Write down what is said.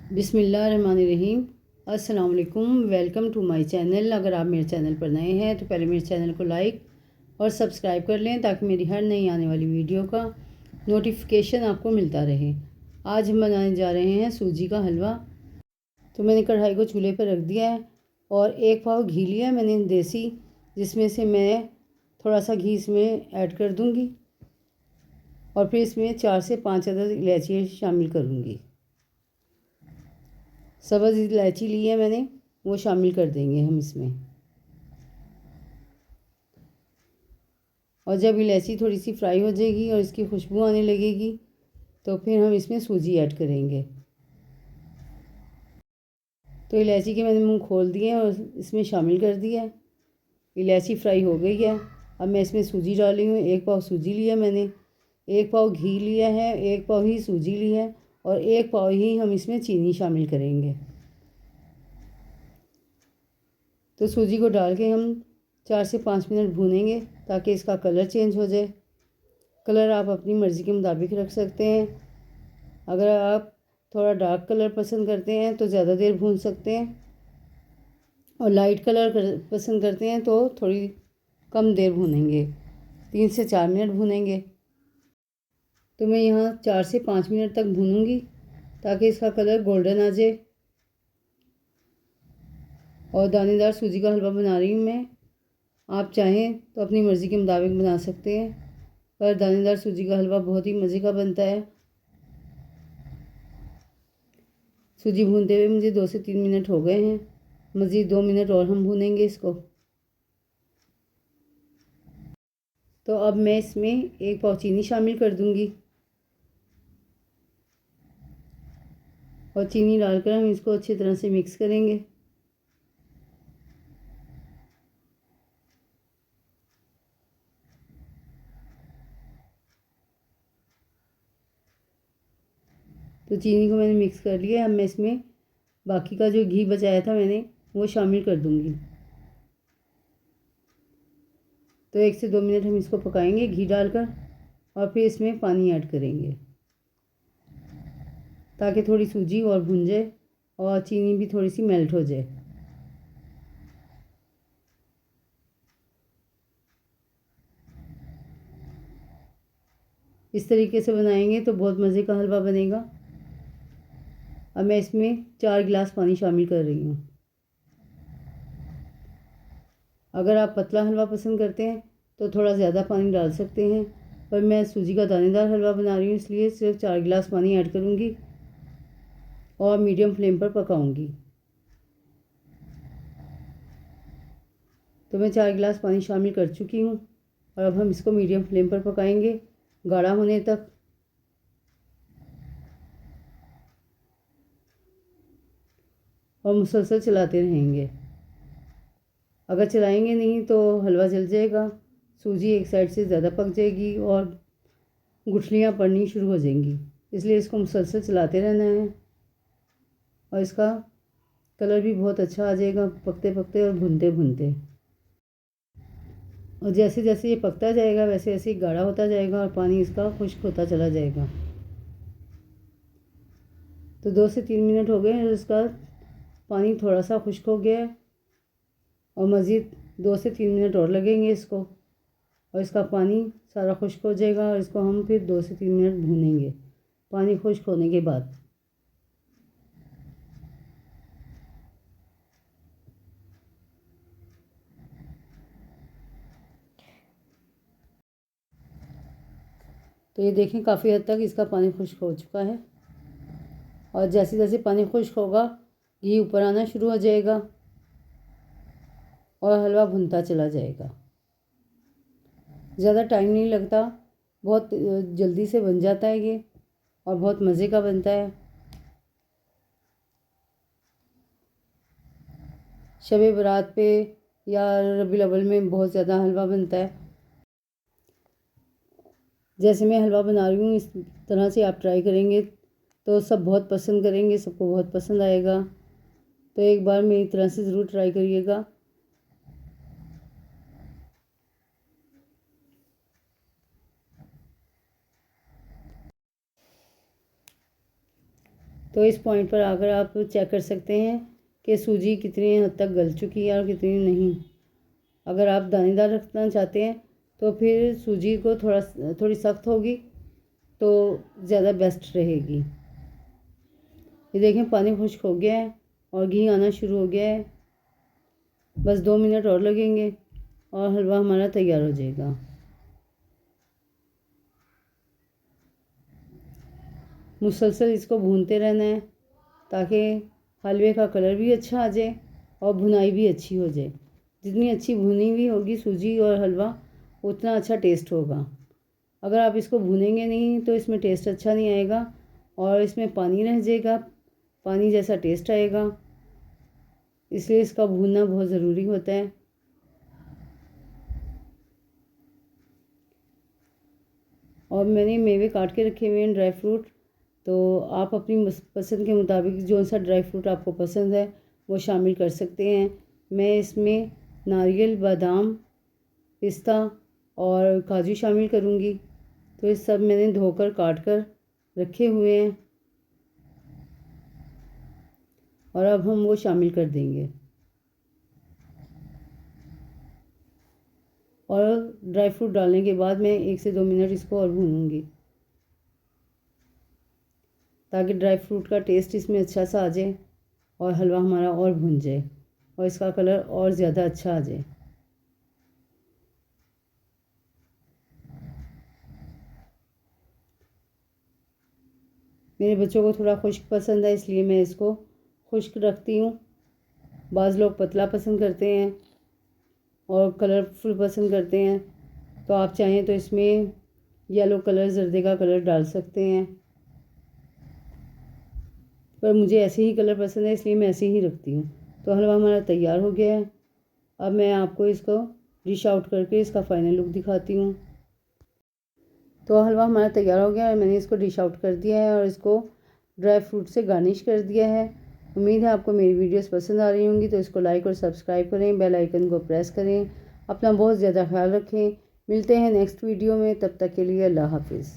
बिस्मिल्लाहिर्रहमानिर्रहीम। अस्सलाम वालेकुम। Welcome to my channel. अगर आप मेरे चैनल पर नए हैं तो पहले मेरे चैनल को लाइक और सब्सक्राइब कर लें ताकि मेरी हर नई आने वाली वीडियो का नोटिफिकेशन आपको मिलता रहे। आज हम बनाने जा रहे हैं सूजी का हलवा। तो मैंने कढ़ाई को चूल्हे पर रख दिया है और एक पाव घी लिया मैंने देसी, जिसमें से मैं थोड़ा सा घी इसमें ऐड कर दूँगी और फिर इसमें 4 से 5 अदद इलायची शामिल करूँगी। सब्ज़ इलायची ली है मैंने, वो शामिल कर देंगे हम इसमें। और जब इलायची थोड़ी सी फ्राई हो जाएगी और इसकी खुशबू आने लगेगी तो फिर हम इसमें सूजी ऐड करेंगे। तो इलायची के मैंने मुंह खोल दिए और इसमें शामिल कर दिया है। इलायची फ्राई हो गई है। अब मैं इसमें सूजी डाली हूँ। 1 पाव सूजी लिया मैंने, 1 पाव घी लिया है, 1 पाव ही सूजी ली है और 1 पाव ही हम इसमें चीनी शामिल करेंगे। तो सूजी को डाल के हम 4 से 5 मिनट भूनेंगे ताकि इसका कलर चेंज हो जाए। कलर आप अपनी मर्ज़ी के मुताबिक रख सकते हैं। अगर आप थोड़ा डार्क कलर पसंद करते हैं तो ज़्यादा देर भून सकते हैं और लाइट कलर पसंद करते हैं तो थोड़ी कम देर भूनेंगे, 3 से 4 मिनट भूनेंगे। तो मैं यहाँ 4 से 5 मिनट तक भूनूंगी ताकि इसका कलर गोल्डन आ जाए। और दानेदार सूजी का हलवा बना रही हूँ मैं। आप चाहें तो अपनी मर्ज़ी के मुताबिक बना सकते हैं, पर दानेदार सूजी का हलवा बहुत ही मज़े का बनता है। सूजी भूनते हुए मुझे 2 से 3 मिनट हो गए हैं। मज़ीद 2 मिनट और हम भूनेंगे इसको। तो अब मैं इसमें 1 पाव चीनी शामिल कर दूंगी और चीनी डालकर हम इसको अच्छी तरह से मिक्स करेंगे। तो चीनी को मैंने मिक्स कर लिया। अब मैं इसमें बाकी का जो घी बचाया था मैंने वो शामिल कर दूंगी। तो 1 से 2 मिनट हम इसको पकाएंगे घी डालकर और फिर इसमें पानी ऐड करेंगे ताकि थोड़ी सूजी और भुन जाए और चीनी भी थोड़ी सी मेल्ट हो जाए। इस तरीके से बनाएंगे तो बहुत मज़े का हलवा बनेगा। अब मैं इसमें 4 गिलास पानी शामिल कर रही हूँ। अगर आप पतला हलवा पसंद करते हैं तो थोड़ा ज़्यादा पानी डाल सकते हैं, पर मैं सूजी का दानेदार हलवा बना रही हूँ इसलिए सिर्फ 4 गिलास पानी ऐड करूँगी और मीडियम फ्लेम पर पकाऊँगी। तो मैं 4 गिलास पानी शामिल कर चुकी हूँ और अब हम इसको मीडियम फ्लेम पर पकाएंगे गाढ़ा होने तक। और मुसलसल चलाते रहेंगे। अगर चलाएंगे नहीं तो हलवा जल जाएगा, सूजी एक साइड से ज़्यादा पक जाएगी और गुठलियाँ पड़नी शुरू हो जाएंगी। इसलिए इसको मुसलसल चलाते रहना है और इसका कलर भी बहुत अच्छा आ जाएगा पकते पकते और भुनते भुनते। और जैसे जैसे ये पकता जाएगा वैसे वैसे ही गाढ़ा होता जाएगा और पानी इसका खुश्क होता चला जाएगा। तो 2 से 3 मिनट हो गए हैं, इसका पानी थोड़ा सा खुश्क हो गया है और मज़ीद 2 से 3 मिनट और लगेंगे इसको और इसका पानी सारा खुश्क हो जाएगा और इसको हम फिर 2 से 3 मिनट भूनेंगे पानी खुश्क होने के बाद। तो ये देखें काफ़ी हद तक इसका पानी खुश्क हो चुका है और जैसे जैसे पानी खुश्क होगा घी ऊपर आना शुरू हो जाएगा और हलवा भुनता चला जाएगा। ज़्यादा टाइम नहीं लगता, बहुत जल्दी से बन जाता है ये और बहुत मज़े का बनता है। शब बारात पे या रबीउल अव्वल में बहुत ज़्यादा हलवा बनता है। जैसे मैं हलवा बना रही हूँ इस तरह से आप ट्राई करेंगे तो सब बहुत पसंद करेंगे, सबको बहुत पसंद आएगा। तो एक बार मेरी तरह से ज़रूर ट्राई करिएगा। तो इस पॉइंट पर आकर आप चेक कर सकते हैं कि सूजी कितनी हद तक गल चुकी है और कितनी नहीं। अगर आप दानेदार रखना चाहते हैं तो फिर सूजी को थोड़ी सख्त होगी तो ज़्यादा बेस्ट रहेगी। ये देखें पानी खुश्क हो गया है और घी आना शुरू हो गया है। बस 2 मिनट और लगेंगे और हलवा हमारा तैयार हो जाएगा। मुसलसल इसको भूनते रहना है ताकि हलवे का कलर भी अच्छा आ जाए और भुनाई भी अच्छी हो जाए। जितनी अच्छी भुनी हुई होगी सूजी और हलवा उतना अच्छा टेस्ट होगा। अगर आप इसको भूनेंगे नहीं तो इसमें टेस्ट अच्छा नहीं आएगा और इसमें पानी रह जाएगा, पानी जैसा टेस्ट आएगा। इसलिए इसका भूनना बहुत ज़रूरी होता है। और मैंने मेवे काट के रखे हुए हैं, ड्राई फ्रूट। तो आप अपनी पसंद के मुताबिक जो सा ड्राई फ्रूट आपको पसंद है वो शामिल कर सकते हैं। मैं इसमें नारियल, बादाम, पिस्ता और काजू शामिल करूँगी। तो ये सब मैंने धोकर काट कर रखे हुए हैं और अब हम वो शामिल कर देंगे। और ड्राई फ्रूट डालने के बाद मैं 1 से 2 मिनट इसको और भूनूंगी ताकि ड्राई फ्रूट का टेस्ट इसमें अच्छा सा आ जाए और हलवा हमारा और भुन जाए और इसका कलर और ज़्यादा अच्छा आ जाए। मेरे बच्चों को थोड़ा खुश्क पसंद है इसलिए मैं इसको खुश्क रखती हूँ। बाज़ लोग पतला पसंद करते हैं और कलरफुल पसंद करते हैं, तो आप चाहें तो इसमें येलो कलर, जर्दे का कलर डाल सकते हैं, पर मुझे ऐसे ही कलर पसंद है इसलिए मैं ऐसे ही रखती हूँ। तो हलवा हमारा तैयार हो गया है। अब मैं आपको इसको डिश आउट करके इसका फाइनल लुक दिखाती हूँ। तो हलवा हमारा तैयार हो गया है। मैंने इसको डिश आउट कर दिया है और इसको ड्राई फ्रूट से गार्निश कर दिया है। उम्मीद है आपको मेरी वीडियोस पसंद आ रही होंगी, तो इसको लाइक और सब्सक्राइब करें, बेल आइकन को प्रेस करें। अपना बहुत ज़्यादा ख्याल रखें। मिलते हैं नेक्स्ट वीडियो में, तब तक के लिए अल्लाह हाफिज़।